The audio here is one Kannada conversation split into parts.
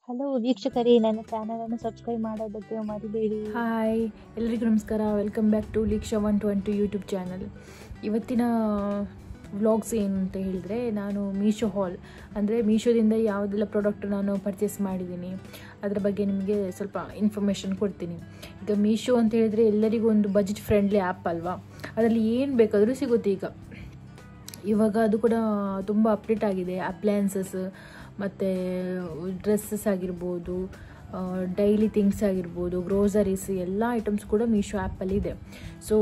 ಹಲೋ ವೀಕ್ಷಕರೇ, ನನ್ನ ಚಾನಲನ್ನು ಸಬ್ಸ್ಕ್ರೈಬ್ ಮಾಡೋದಕ್ಕೆ ಮರಿಬೇಡಿ. ಹಾಯ್ ಎಲ್ಲರಿಗೂ ನಮಸ್ಕಾರ. Welcome back to Leeksha 120 YouTube channel. ಇವತ್ತಿನ ವ್ಲಾಗ್ಸ್ ಏನು ಅಂತ ಹೇಳಿದರೆ, ನಾನು ಮೀಶೋ ಹಾಲ್ ಅಂದರೆ ಮೀಶೋದಿಂದ ಯಾವುದೆಲ್ಲ ಪ್ರಾಡಕ್ಟ್ ನಾನು ಪರ್ಚೇಸ್ ಮಾಡಿದ್ದೀನಿ ಅದರ ಬಗ್ಗೆ ನಿಮಗೆ ಸ್ವಲ್ಪ ಇನ್ಫಾರ್ಮೇಷನ್ ಕೊಡ್ತೀನಿ. ಈಗ ಮೀಶೋ ಅಂತ ಹೇಳಿದರೆ ಎಲ್ಲರಿಗೂ ಒಂದು ಬಜೆಟ್ ಫ್ರೆಂಡ್ಲಿ ಆ್ಯಪ್ ಅಲ್ವಾ, ಅದರಲ್ಲಿ ಏನು ಬೇಕಾದರೂ ಸಿಗುತ್ತೆ. ಇವಾಗ ಅದು ಕೂಡ ತುಂಬ ಅಪ್ಡೇಟ್ ಆಗಿದೆ. ಅಪ್ಲಯನ್ಸಸ್ ಮತ್ತು ಡ್ರೆಸ್ಸಸ್ ಆಗಿರ್ಬೋದು, ಡೈಲಿ ಥಿಂಗ್ಸ್ ಆಗಿರ್ಬೋದು, ಗ್ರೋಸರೀಸ್ ಎಲ್ಲ ಐಟಮ್ಸ್ ಕೂಡ ಮೀಶೋ ಆ್ಯಪಲ್ಲಿದೆ. ಸೊ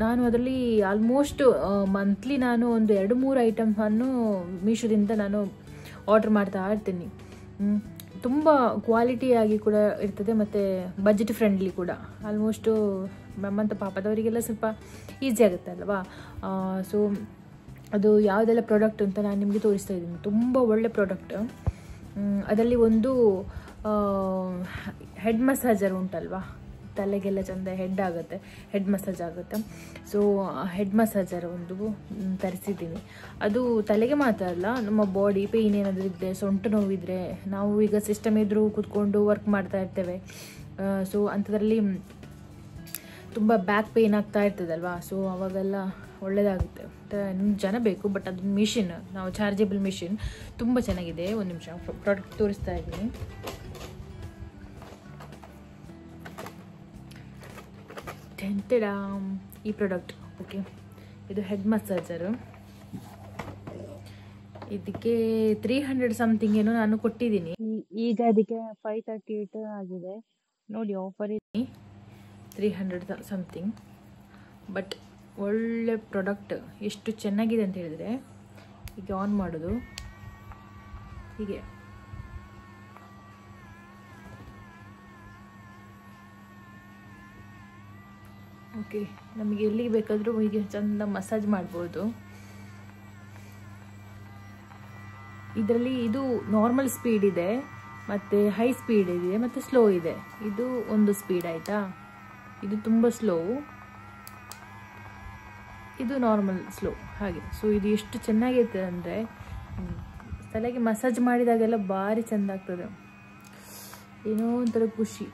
ನಾನು ಅದರಲ್ಲಿ ಆಲ್ಮೋಸ್ಟ್ ಮಂತ್ಲಿ ನಾನು ಒಂದು 2-3 ಐಟಮ್ಸನ್ನು ಮೀಶೋದಿಂದ ನಾನು ಆರ್ಡ್ರ್ ಮಾಡ್ತಾ ಇರ್ತೀನಿ. ತುಂಬ ಕ್ವಾಲಿಟಿಯಾಗಿ ಕೂಡ ಇರ್ತದೆ ಮತ್ತು ಬಜೆಟ್ ಫ್ರೆಂಡ್ಲಿ ಕೂಡ. ಆಲ್ಮೋಸ್ಟು ನಮ್ಮಂಥ ಪಾಪದವರಿಗೆಲ್ಲ ಸ್ವಲ್ಪ ಈಸಿ ಆಗುತ್ತೆ ಅಲ್ವಾ. ಸೊ ಅದು ಯಾವುದೆಲ್ಲ ಪ್ರಾಡಕ್ಟ್ ಅಂತ ನಾನು ನಿಮಗೆ ತೋರಿಸ್ತಾ ಇದ್ದೀನಿ. ತುಂಬ ಒಳ್ಳೆ ಪ್ರಾಡಕ್ಟ್. ಅದರಲ್ಲಿ ಒಂದು ಹೆಡ್ ಮಸಾಜರ್ ಉಂಟಲ್ವಾ, ತಲೆಗೆಲ್ಲ ಚೆಂದ ಹೆಡ್ ಮಸಾಜ್ ಆಗುತ್ತೆ. ಸೊ ಹೆಡ್ ಮಸಾಜರ್ ಒಂದು ತರಿಸಿದ್ದೀನಿ. ಅದು ತಲೆಗೆ ಮಾತ್ರ ಅಲ್ಲ, ನಮ್ಮ ಬಾಡಿ ಪೇಯ್ನ್ ಏನಾದರೂ ಇದ್ದರೆ, ಸೊಂಟ ನೋವಿದ್ರೆ, ನಾವು ಈಗ ಸಿಸ್ಟಮ್ ಎದುರು ಕೂತ್ಕೊಂಡು ವರ್ಕ್ ಮಾಡ್ತಾ ಇರ್ತೇವೆ. ಸೊ ಅಂಥದ್ರಲ್ಲಿ ತುಂಬ ಬ್ಯಾಕ್ ಪೇಯ್ನ್ ಆಗ್ತಾ ಇರ್ತದಲ್ವಾ. ಸೊ ಅವಾಗೆಲ್ಲ ಒಳ್ಳೆಯದಾಗುತ್ತೆ. ಜನ ಬೇಕು, ಬಟ್ ಅದು ಮಿಷಿನ್, ನಾವು ಚಾರ್ಜೇಬಲ್ ಮಿಷಿನ್ ತುಂಬ ಚೆನ್ನಾಗಿದೆ. ಒಂದು ನಿಮಿಷ ಪ್ರಾಡಕ್ಟ್ ತೋರಿಸ್ತಾ ಇದ್ದೀನಿ. ಈ ಪ್ರಾಡಕ್ಟ್ ಓಕೆ, ಇದು ಹೆಡ್ ಮಸಾಜರು. ಇದಕ್ಕೆ 300 ಸಮಥಿಂಗ್ ಏನೋ ನಾನು ಕೊಟ್ಟಿದ್ದೀನಿ. ಈಗ ಅದಕ್ಕೆ 538 ಆಗಿದೆ ನೋಡಿ, ಆಫರ್ ಇದೆ. 300 ಸಮಥಿಂಗ್, ಬಟ್ ಒಳ್ಳೆ ಪ್ರಾಡಕ್ಟ್. ಎಷ್ಟು ಚೆನ್ನಾಗಿದೆ ಅಂತ ಹೇಳಿದರೆ, ಈಗ ಆನ್ ಮಾಡೋದು ಹೀಗೆ, ಓಕೆ. ನಮಗೆ ಎಲ್ಲಿಗೆ ಬೇಕಾದರೂ ಹೀಗೆ ಚೆಂದ ಮಸಾಜ್ ಮಾಡ್ಬೋದು. ಇದರಲ್ಲಿ ಇದು ನಾರ್ಮಲ್ ಸ್ಪೀಡ್ ಇದೆ, ಮತ್ತು ಹೈ ಸ್ಪೀಡ್ ಇದೆ, ಮತ್ತು ಸ್ಲೋ ಇದೆ. ಇದು ಒಂದು ಸ್ಪೀಡ್ ಆಯಿತಾ, ಇದು ತುಂಬ ಸ್ಲೋ, ಇದು ನಾರ್ಮಲ್ ಸ್ಲೋ ಹಾಗೆ. ಸೊ ಇದು ಎಷ್ಟು ಚೆನ್ನಾಗಿರ್ತದೆ ಅಂದರೆ, ತಲೆಗೆ ಮಸಾಜ್ ಮಾಡಿದಾಗೆಲ್ಲ ಭಾರಿ ಚೆಂದ ಆಗ್ತದೆ. ಏನೋ ಒಂಥರ ಖುಷಿ,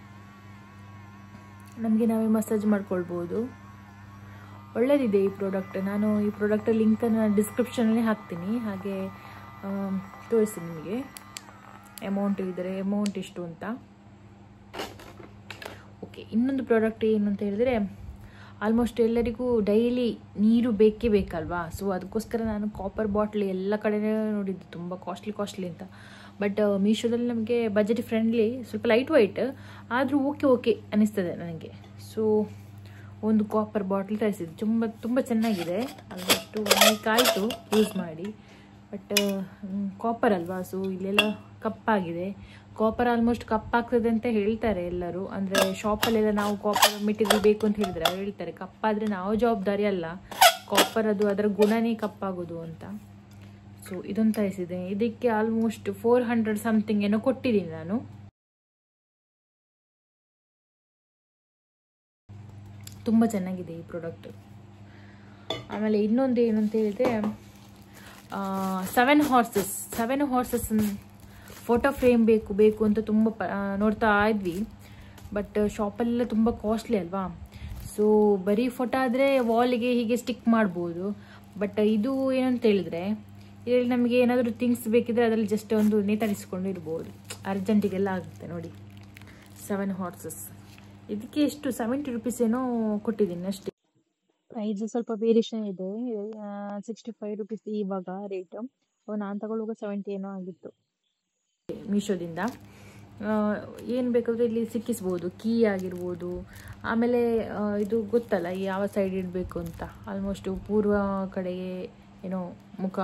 ನಮಗೆ ನಾವೇ ಮಸಾಜ್ ಮಾಡ್ಕೊಳ್ಬೋದು. ಒಳ್ಳೆಯದಿದೆ ಈ ಪ್ರಾಡಕ್ಟ್. ನಾನು ಈ ಪ್ರಾಡಕ್ಟ್ ಲಿಂಕನ್ನು ಡಿಸ್ಕ್ರಿಪ್ಷನಲ್ಲಿ ಹಾಕ್ತೀನಿ, ಹಾಗೆ ತೋರಿಸ್ತೀನಿ ನಿಮಗೆ. ಅಮೌಂಟ್ ಇದ್ದರೆ ಅಮೌಂಟ್ ಎಷ್ಟು ಅಂತ. ಓಕೆ, ಇನ್ನೊಂದು ಪ್ರಾಡಕ್ಟ್ ಏನು ಅಂತ ಹೇಳಿದರೆ, ಆಲ್ಮೋಸ್ಟ್ ಎಲ್ಲರಿಗೂ ಡೈಲಿ ನೀರು ಬೇಕೇ ಬೇಕಲ್ವಾ. ಸೊ ಅದಕ್ಕೋಸ್ಕರ ನಾನು ಕಾಪರ್ ಬಾಟ್ಲ್ ಎಲ್ಲ ಕಡೆ ನೋಡಿದ್ದು, ತುಂಬ ಕಾಸ್ಟ್ಲಿ ಅಂತ. ಬಟ್ ಮೀಶೋದಲ್ಲಿ ನಮಗೆ ಬಜೆಟ್ ಫ್ರೆಂಡ್ಲಿ, ಸ್ವಲ್ಪ ಲೈಟ್ ವೈಟ್ ಆದರೂ ಓಕೆ ಅನ್ನಿಸ್ತದೆ ನನಗೆ. ಸೊ ಒಂದು ಕಾಪರ್ ಬಾಟ್ಲ್ ತರಿಸಿದ್ದು, ತುಂಬ ಚೆನ್ನಾಗಿದೆ. ಆಲ್ಮೋಸ್ಟು 1 ವೀಕ್ ಆಯಿತು ಯೂಸ್ ಮಾಡಿ. ಬಟ್ ಕಾಪರ್ ಅಲ್ವಾ, ಸೊ ಇಲ್ಲೆಲ್ಲ ಕಪ್ಪಾಗಿದೆ. ಕಾಪರ್ ಆಲ್ಮೋಸ್ಟ್ ಕಪ್ಪಾಗ್ತದೆ ಅಂತ ಹೇಳ್ತಾರೆ ಎಲ್ಲರೂ. ಅಂದರೆ ಶಾಪಲ್ಲೆಲ್ಲ ನಾವು ಕಾಪರ್ ಮೆಟೀರಿಯಲ್ ಬೇಕು ಅಂತ ಹೇಳಿದರೆ ಅವ್ರು ಹೇಳ್ತಾರೆ, ಕಪ್ಪಾದರೆ ನಾವು ಜವಾಬ್ದಾರಿ ಅಲ್ಲ, ಕಾಪರ್ ಅದು ಅದರ ಗುಣನೇ ಕಪ್ಪಾಗೋದು ಅಂತ. ಸೊ ಇದೊಂದು ತರಿಸಿದೆ. ಇದಕ್ಕೆ ಆಲ್ಮೋಸ್ಟ್ 400 ಸಮಥಿಂಗ್ ಏನೋ ಕೊಟ್ಟಿದ್ದೀನಿ ನಾನು. ತುಂಬ ಚೆನ್ನಾಗಿದೆ ಈ ಪ್ರಾಡಕ್ಟ್. ಆಮೇಲೆ ಇನ್ನೊಂದು ಏನು ಅಂತ ಹೇಳಿದರೆ, 7 ಹಾರ್ಸಸ್ ಫೋಟೋ ಫ್ರೇಮ್ ಬೇಕು ಅಂತ ತುಂಬ ನೋಡ್ತಾ ಇದ್ವಿ. ಬಟ್ ಶಾಪಲ್ಲೆಲ್ಲ ತುಂಬ ಕಾಸ್ಟ್ಲಿ ಅಲ್ವಾ. ಸೊ ಬರೀ ಫೋಟೋ ಆದರೆ ವಾಲಿಗೆ ಹೀಗೆ ಸ್ಟಿಕ್ ಮಾಡ್ಬೋದು. ಬಟ್ ಇದು ಏನಂತ ಹೇಳಿದರೆ, ಇದರಲ್ಲಿ ನಮಗೆ ಏನಾದರೂ ಥಿಂಗ್ಸ್ ಬೇಕಿದ್ರೆ ಅದರಲ್ಲಿ ಜಸ್ಟ್ ಒಂದು ನೇತಾಡಿಸ್ಕೊಂಡು ಇರ್ಬೋದು, ಅರ್ಜೆಂಟಿಗೆಲ್ಲ ಆಗುತ್ತೆ ನೋಡಿ. 7 ಹಾರ್ಸಸ್, ಇದಕ್ಕೆ ಎಷ್ಟು 70 ರೂಪೀಸ್ ಏನೋ ಕೊಟ್ಟಿದ್ದೀನಿ ಅಷ್ಟೇ. ಪ್ರೈಸ್ ಸ್ವಲ್ಪ ವೇರಿಯೇಷನ್ ಇದೆ. 65 ರೂಪೀಸ್ ಇವಾಗ ರೇಟು. ನಾನು ತಗೊಳ್ಳುವಾಗ 70 ಏನೋ ಆಗಿತ್ತು. ಮೀಶೋದಿಂದ ಏನು ಬೇಕಾದರೂ ಇಲ್ಲಿ ಸಿಕ್ಕಿಸ್ಬೋದು, ಕೀ ಆಗಿರ್ಬೋದು. ಆಮೇಲೆ ಇದು ಗೊತ್ತಲ್ಲ ಯಾವ ಸೈಡ್ ಇಡಬೇಕು ಅಂತ. ಆಲ್ಮೋಸ್ಟು ಪೂರ್ವ ಕಡೆಗೆ ಏನೋ ಮುಖ,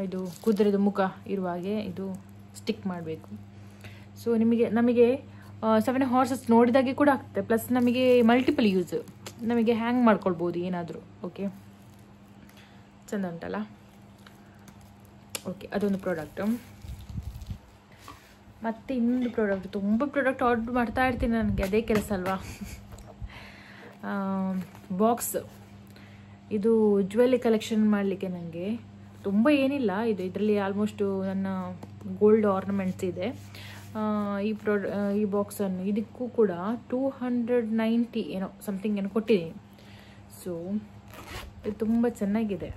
ಇದು ಕುದುರೆದು ಮುಖ ಇರುವ ಹಾಗೆ ಇದು ಸ್ಟಿಕ್ ಮಾಡಬೇಕು. ಸೊ ನಮಗೆ 7 ಹಾರ್ಸಸ್ ನೋಡಿದಾಗೆ ಕೂಡ ಆಗ್ತದೆ. ಪ್ಲಸ್ ನಮಗೆ ಮಲ್ಟಿಪಲ್ ಯೂಸ್, ನಮಗೆ ಹ್ಯಾಂಗ್ ಮಾಡ್ಕೊಳ್ಬೋದು ಏನಾದರೂ. ಓಕೆ, ಚೆಂದ ಉಂಟಲ್ಲ. ಓಕೆ, ಅದೊಂದು ಪ್ರಾಡಕ್ಟು. ಮತ್ತು ಇನ್ನೊಂದು ಪ್ರಾಡಕ್ಟ್, ತುಂಬ ಪ್ರಾಡಕ್ಟ್ ಆರ್ಡ್ರ್ ಮಾಡ್ತಾ ಇರ್ತೀನಿ, ನನಗೆ ಅದೇ ಕೆಲಸ ಅಲ್ವಾ. ಬಾಕ್ಸ್, ಇದು ಜ್ಯುವೆಲ್ಲರಿ ಕಲೆಕ್ಷನ್ ಮಾಡಲಿಕ್ಕೆ ನನಗೆ ತುಂಬ ಏನಿಲ್ಲ. ಇದರಲ್ಲಿ ಆಲ್ಮೋಸ್ಟು ನನ್ನ ಗೋಲ್ಡ್ ಆರ್ನಮೆಂಟ್ಸ್ ಇದೆ. ಈ ಬಾಕ್ಸನ್ನು ಇದಕ್ಕೂ ಕೂಡ 290 ಏನೋ ಸಮಥಿಂಗ್ ಏನೋ ಕೊಟ್ಟಿದ್ದೀನಿ. ಸೊ ಇದು ತುಂಬ ಚೆನ್ನಾಗಿದೆ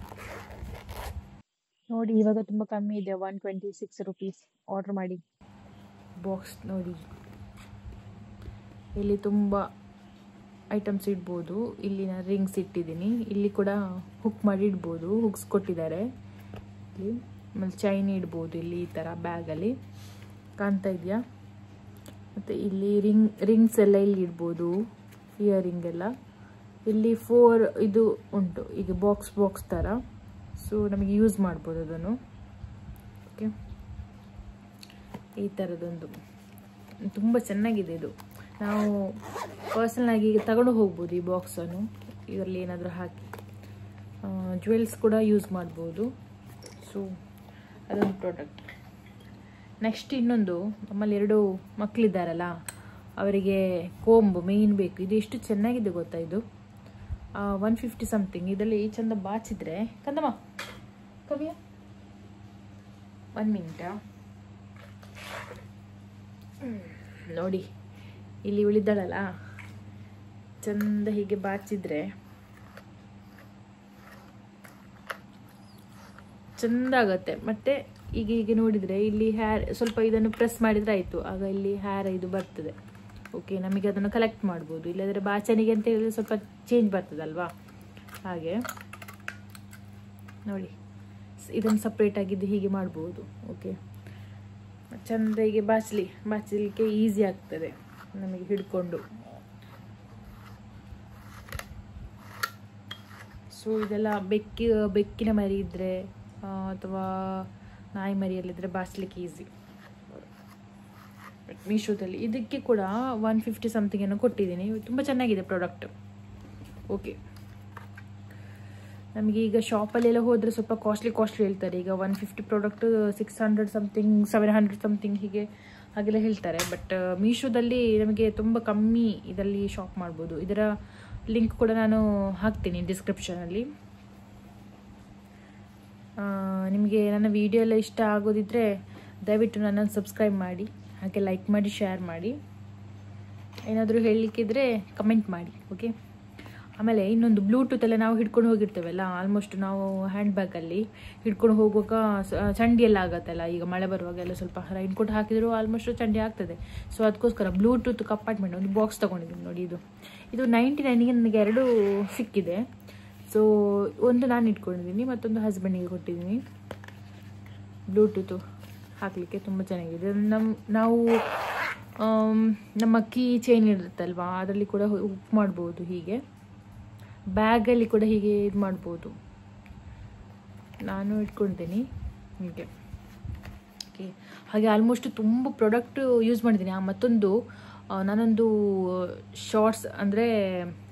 ನೋಡಿ. ಇವಾಗ ತುಂಬ ಕಮ್ಮಿ ಇದೆ, 126 rupees. ಆರ್ಡರ್ ಮಾಡಿ. ಬಾಕ್ಸ್ ನೋಡಿ, ಇಲ್ಲಿ ತುಂಬ ಐಟಮ್ಸ್ ಇಡ್ಬೋದು. ಇಲ್ಲಿ ನಾನು ರಿಂಗ್ಸ್ ಇಟ್ಟಿದ್ದೀನಿ, ಇಲ್ಲಿ ಕೂಡ ಹುಕ್ ಮಾಡಿ ಇಡ್ಬೋದು, ಹುಕ್ಸ್ ಕೊಟ್ಟಿದ್ದಾರೆ ಇಲ್ಲಿ. ಆಮೇಲೆ ಚೈನ್ ಇಡ್ಬೋದು ಇಲ್ಲಿ ಈ ಥರ ಬ್ಯಾಗಲ್ಲಿ, ಕಾಣ್ತಾ ಇದೆಯಾ? ಮತ್ತು ಇಲ್ಲಿ ರಿಂಗ್ಸ್ ಎಲ್ಲ ಇಲ್ಲಿ ಇಡ್ಬೋದು, ಇಯರಿಂಗ್ ಎಲ್ಲ. ಇಲ್ಲಿ 4 ಇದು ಉಂಟು, ಈಗ ಬಾಕ್ಸ್ ಥರ. ಸೊ ನಮಗೆ ಯೂಸ್ ಮಾಡ್ಬೋದು ಅದನ್ನು. ಓಕೆ, ಈ ಥರದೊಂದು ತುಂಬ ಚೆನ್ನಾಗಿದೆ ಇದು. ನಾವು ಪರ್ಸನಲಾಗಿ ಈಗ ತಗೊಂಡು ಹೋಗ್ಬೋದು ಈ ಬಾಕ್ಸನ್ನು, ಇದರಲ್ಲಿ ಏನಾದರೂ ಹಾಕಿ ಜ್ಯುವೆಲ್ಸ್ ಕೂಡ ಯೂಸ್ ಮಾಡ್ಬೋದು. ಸೊ ಅದೊಂದು ಪ್ರಾಡಕ್ಟ್. ನೆಕ್ಸ್ಟ್ ಇನ್ನೊಂದು, ನಮ್ಮಲ್ಲಿ 2 ಮಕ್ಕಳಿದ್ದಾರಲ್ಲ, ಅವರಿಗೆ ಕೋಂಬು ಮೇಯ್ನ್ ಬೇಕು. ಇದು ಎಷ್ಟು ಚೆನ್ನಾಗಿದೆ ಗೊತ್ತಾ? ಇದು 150 ಸಮಥಿಂಗ್. ಇದರಲ್ಲಿ ಚಂದ ಬಾಚಿದ್ರೆ, ಕಂದಮ್ಮ ಕವಿಯ 1 ಮಿನಿಟ ನೋಡಿ, ಇಲ್ಲಿ ಉಳಿದಾಳಲ್ಲ, ಚಂದ ಹೀಗೆ ಬಾಚಿದ್ರೆ ಚಂದ ಆಗತ್ತೆ. ಮತ್ತೆ ಈಗ ನೋಡಿದರೆ ಇಲ್ಲಿ ಹೇರ್ ಸ್ವಲ್ಪ ಇದನ್ನು ಪ್ರೆಸ್ ಮಾಡಿದರೆ ಆಯಿತು, ಆಗ ಇಲ್ಲಿ ಹೇರ್ ಇದು ಬರ್ತದೆ. ಓಕೆ, ನಮಗೆ ಅದನ್ನು ಕಲೆಕ್ಟ್ ಮಾಡ್ಬೋದು. ಇಲ್ಲದ್ರೆ ಬಾಚಣಿಗೆ ಅಂತ ಹೇಳಿದ್ರೆ ಸ್ವಲ್ಪ ಚೇಂಜ್ ಬರ್ತದಲ್ವಾ, ಹಾಗೆ ನೋಡಿ ಇದನ್ನು ಸಪ್ರೇಟ್ ಆಗಿದ್ದು ಹೀಗೆ ಮಾಡ್ಬೋದು. ಓಕೆ, ಚಂದ ಹೀಗೆ ಬಾಚಲಿಕ್ಕೆ ಈಸಿ ಆಗ್ತದೆ ನಮಗೆ ಹಿಡ್ಕೊಂಡು. ಸೊ ಇದೆಲ್ಲ ಬೆಕ್ಕಿನ ಮರಿ ಇದ್ದರೆ ಅಥವಾ ನಾಯಿ ಮರಿಯಲ್ಲಿದ್ದರೆ ಬಾಚಲಿಕ್ಕೆ ಈಸಿ. ಮೀಶೋದಲ್ಲಿ ಇದಕ್ಕೆ ಕೂಡ 150 ಸಮಥಿಂಗ್ ಏನೋ ಕೊಟ್ಟಿದ್ದೀನಿ. ತುಂಬ ಚೆನ್ನಾಗಿದೆ ಪ್ರಾಡಕ್ಟ್. ಓಕೆ, ನಮಗೆ ಈಗ ಶಾಪಲ್ಲೆಲ್ಲ ಹೋದರೆ ಸ್ವಲ್ಪ ಕಾಸ್ಟ್ಲಿ ಹೇಳ್ತಾರೆ. ಈಗ 150 ಪ್ರಾಡಕ್ಟ್ 600 ಸಮಥಿಂಗ್, 700 ಸಮಥಿಂಗ್ ಹಾಗೆಲ್ಲ ಹೇಳ್ತಾರೆ. ಬಟ್ ಮೀಶೋದಲ್ಲಿ ನಮಗೆ ತುಂಬ ಕಮ್ಮಿ ಇದರಲ್ಲಿ ಶಾಪ್ ಮಾಡ್ಬೋದು. ಇದರ ಲಿಂಕ್ ಕೂಡ ನಾನು ಹಾಕ್ತೀನಿ ಡಿಸ್ಕ್ರಿಪ್ಷನಲ್ಲಿ. ನಿಮಗೆ ನನ್ನ ವಿಡಿಯೋ ಎಲ್ಲ ಇಷ್ಟ ಆಗೋದಿದ್ದರೆ ದಯವಿಟ್ಟು ನನ್ನನ್ನು ಸಬ್ಸ್ಕ್ರೈಬ್ ಮಾಡಿ, ಹಾಗೆ ಲೈಕ್ ಮಾಡಿ, ಶೇರ್ ಮಾಡಿ. ಏನಾದರೂ ಹೇಳಲಿಕ್ಕಿದ್ರೆ ಕಮೆಂಟ್ ಮಾಡಿ. ಓಕೆ, ಆಮೇಲೆ ಇನ್ನೊಂದು ಬ್ಲೂಟೂತ್ ಎಲ್ಲ ನಾವು ಹಿಡ್ಕೊಂಡು ಹೋಗಿರ್ತೇವಲ್ಲ, ಆಲ್ಮೋಸ್ಟ್ ನಾವು ಹ್ಯಾಂಡ್ ಬ್ಯಾಗಲ್ಲಿ ಹಿಡ್ಕೊಂಡು ಹೋಗುವಾಗ ಚಂಡಿ ಎಲ್ಲ ಆಗುತ್ತಲ್ಲ. ಈಗ ಮಳೆ ಬರುವಾಗೆಲ್ಲ ಸ್ವಲ್ಪ ರೈನ್ ಕೋಟ್ ಹಾಕಿದ್ರು ಆಲ್ಮೋಸ್ಟ್ ಚಂಡಿ ಆಗ್ತದೆ. ಸೊ ಅದಕ್ಕೋಸ್ಕರ ಬ್ಲೂಟೂತ್ ಕಂಪಾರ್ಟ್ಮೆಂಟ್ ಒಂದು ಬಾಕ್ಸ್ ತೊಗೊಂಡಿದ್ದೀನಿ ನೋಡಿ. ಇದು 99ಗೆ ನನಗೆ 2 ಸಿಕ್ಕಿದೆ. ಸೊ ಒಂದು ನಾನು ಇಟ್ಕೊಂಡಿದ್ದೀನಿ, ಮತ್ತೊಂದು ಹಸ್ಬೆಂಡಿಗೆ ಕೊಟ್ಟಿದ್ದೀನಿ. ಬ್ಲೂಟೂತು ಹಾಕಲಿಕ್ಕೆ ತುಂಬ ಚೆನ್ನಾಗಿದೆ. ನಾವು ನಮ್ಮ ಕೀ ಚೈನ್ ಇರುತ್ತಲ್ವಾ, ಅದರಲ್ಲಿ ಕೂಡ ಹುಕ್ ಮಾಡ್ಬೋದು. ಹೀಗೆ ಬ್ಯಾಗಲ್ಲಿ ಕೂಡ ಹೀಗೆ ಇದು ಮಾಡ್ಬೋದು. ನಾನು ಇಟ್ಕೊಳ್ತೀನಿ ಹೀಗೆ. ಓಕೆ, ಹಾಗೆ ಆಲ್ಮೋಸ್ಟ್ ತುಂಬ ಪ್ರಾಡಕ್ಟ್ ಯೂಸ್ ಮಾಡಿದ್ದೀನಿ. ಮತ್ತೊಂದು ನಾನೊಂದು ಶಾರ್ಟ್ಸ್ ಅಂದರೆ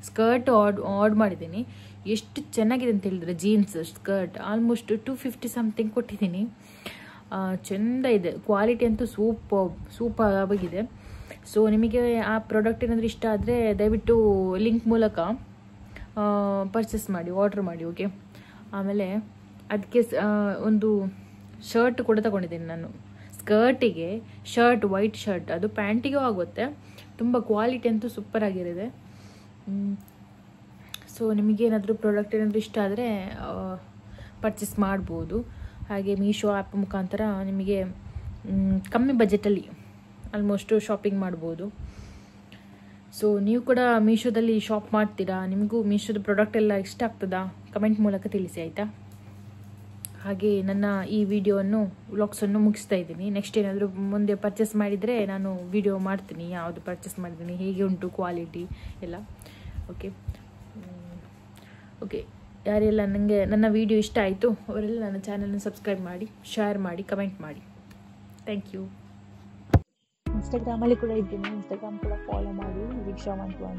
ಸ್ಕರ್ಟ್ ಆರ್ಡರ್ ಮಾಡಿದ್ದೀನಿ. ಎಷ್ಟು ಚೆನ್ನಾಗಿದೆ ಅಂತ ಹೇಳಿದ್ರೆ, ಜೀನ್ಸ್ ಸ್ಕರ್ಟ್ ಆಲ್ಮೋಸ್ಟ್ 250 ಸಮಥಿಂಗ್ ಕೊಟ್ಟಿದ್ದೀನಿ. ಚೆಂದ ಇದೆ, ಕ್ವಾಲಿಟಿ ಅಂತೂ ಸೂಪರ್ ಆಗಿದೆ. ಸೊ ನಿಮಗೆ ಆ ಪ್ರಾಡಕ್ಟ್ ಏನಾದರೂ ಇಷ್ಟ ಆದರೆ ದಯವಿಟ್ಟು ಲಿಂಕ್ ಮೂಲಕ ಪರ್ಚೇಸ್ ಮಾಡಿ, ಆರ್ಡ್ರ್ ಮಾಡಿ. ಓಕೆ, ಆಮೇಲೆ ಅದಕ್ಕೆ ಒಂದು ಶರ್ಟ್ ಕೂಡ ತಗೊಂಡಿದ್ದೀನಿ ನಾನು. ಸ್ಕರ್ಟಿಗೆ ಶರ್ಟ್, ವೈಟ್ ಶರ್ಟ್, ಅದು ಪ್ಯಾಂಟಿಗೂ ಆಗುತ್ತೆ. ತುಂಬ ಕ್ವಾಲಿಟಿ ಅಂತೂ ಸೂಪರ್ ಆಗಿರಿದೆ. ಸೊ ನಿಮಗೇನಾದರೂ ಪ್ರಾಡಕ್ಟ್ ಏನಾದರೂ ಇಷ್ಟ ಆದರೆ ಪರ್ಚೇಸ್ ಮಾಡ್ಬೋದು. ಹಾಗೆ ಮೀಶೋ ಆ್ಯಪ್ ಮುಖಾಂತರ ನಿಮಗೆ ಕಮ್ಮಿ ಬಜೆಟಲ್ಲಿ ಆಲ್ಮೋಸ್ಟ್ ಶಾಪಿಂಗ್ ಮಾಡ್ಬೋದು. ಸೊ ನೀವು ಕೂಡ ಮೀಶೋದಲ್ಲಿ ಶಾಪ್ ಮಾಡ್ತೀರಾ? ನಿಮಗೂ ಮೀಶೋದ ಪ್ರಾಡಕ್ಟ್ ಎಲ್ಲ ಇಷ್ಟ ಆಗ್ತದಾ? ಕಮೆಂಟ್ ಮೂಲಕ ತಿಳಿಸಿ, ಆಯಿತಾ? ಹಾಗೆ ನನ್ನ ಈ ವಿಡಿಯೋವನ್ನು ವ್ಲಾಗ್ಸನ್ನು ಮುಗಿಸ್ತಾ ಇದ್ದೀನಿ. ನೆಕ್ಸ್ಟ್ ಏನಾದರೂ ಮುಂದೆ ಪರ್ಚೇಸ್ ಮಾಡಿದರೆ ನಾನು ವಿಡಿಯೋ ಮಾಡ್ತೀನಿ, ಯಾವುದು ಪರ್ಚೇಸ್ ಮಾಡಿದ್ದೀನಿ, ಹೇಗೆ ಉಂಟು ಕ್ವಾಲಿಟಿ ಎಲ್ಲ. ಓಕೆ, ಯಾರೆಲ್ಲ ನನಗೆ ನನ್ನ ವಿಡಿಯೋ ಇಷ್ಟ ಆಯಿತು ಅವರೆಲ್ಲ ನನ್ನ ಚಾನಲ್ನ ಸಬ್ಸ್ಕ್ರೈಬ್ ಮಾಡಿ, ಶೇರ್ ಮಾಡಿ, ಕಮೆಂಟ್ ಮಾಡಿ. Thank you. ಇನ್ಸ್ಟಾಗ್ರಾಮಲ್ಲಿ ಕೂಡ ಇದ್ದೀನಿ, ಇನ್ಸ್ಟಾಗ್ರಾಮ್ ಕೂಡ ಫಾಲೋ ಮಾಡಿ, ದೀಕ್ಷಾ 121.